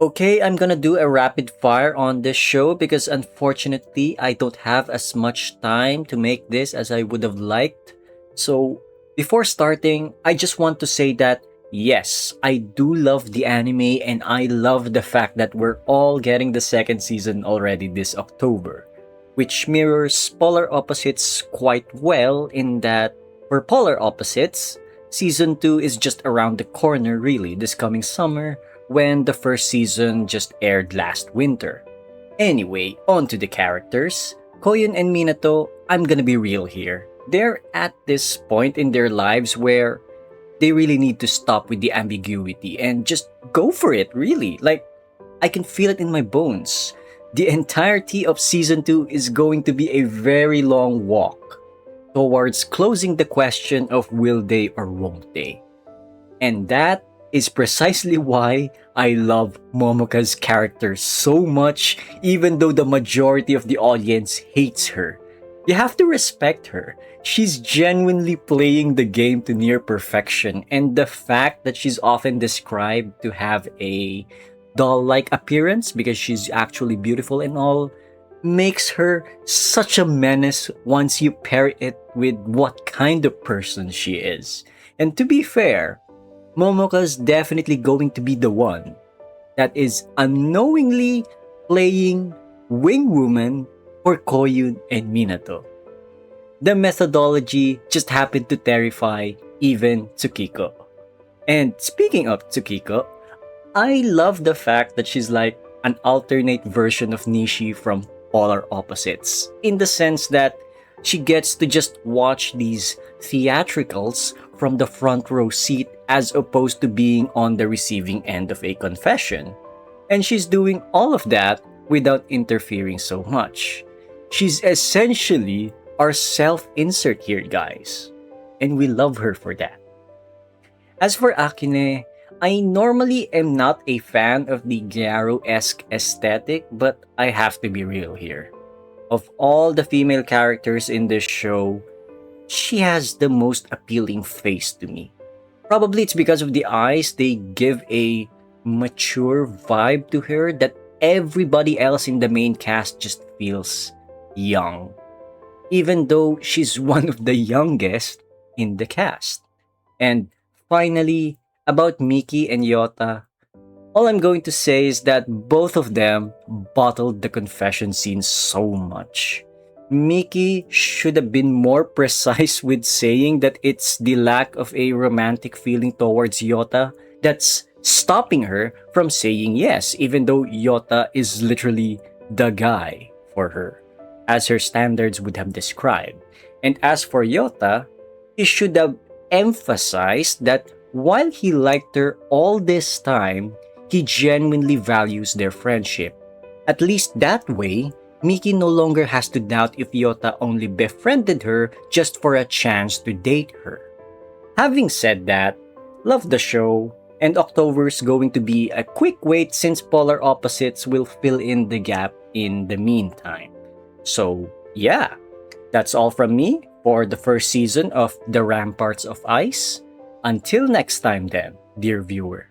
Okay, I'm gonna do a rapid fire on this show because unfortunately I don't have as much time to make this as I would have liked. So, before starting, I just want to say that yes, I do love the anime and I love the fact that we're all getting the second season already this October, which mirrors Polar Opposites quite well in that for Polar Opposites, season 2 is just around the corner really this coming summer when the first season just aired last winter. Anyway, on to the characters. Koyun and Minato, I'm gonna be real here. They're at this point in their lives where they really need to stop with the ambiguity and just go for it, really. Like, I can feel it in my bones. The entirety of season 2 is going to be a very long walk towards closing the question of will they or won't they. And that is precisely why I love Momoka's character so much, even though the majority of the audience hates her. You have to respect her. She's genuinely playing the game to near perfection, and the fact that she's often described to have a doll like appearance because she's actually beautiful and all makes her such a menace once you pair it with what kind of person she is. And to be fair, Momoka's definitely going to be the one that is unknowingly playing Wing Woman for Koyun and Minato. The methodology just happened to terrify even Tsukiko. And speaking of Tsukiko, I love the fact that she's like an alternate version of Nishi from Polar Opposites, in the sense that she gets to just watch these theatricals from the front row seat as opposed to being on the receiving end of a confession. And she's doing all of that without interfering so much. She's essentially our self-insert here, guys. And we love her for that. As for Akine, I normally am not a fan of the Gyaro-esque aesthetic, but I have to be real here. Of all the female characters in this show, she has the most appealing face to me. Probably it's because of the eyes, they give a mature vibe to her that everybody else in the main cast just feels young. Even though she's one of the youngest in the cast. And finally, about Miki and Yota, all I'm going to say is that both of them bottled the confession scene so much. Miki should have been more precise with saying that it's the lack of a romantic feeling towards Yota that's stopping her from saying yes, even though Yota is literally the guy for her, as her standards would have described. And as for Yota, he should have emphasized that while he liked her all this time, he genuinely values their friendship. At least that way, Miki no longer has to doubt if Yota only befriended her just for a chance to date her. Having said that, love the show, and October's going to be a quick wait since Polar Opposites will fill in the gap in the meantime. So, yeah, that's all from me for the first season of The Ramparts of Ice. Until next time then, dear viewer.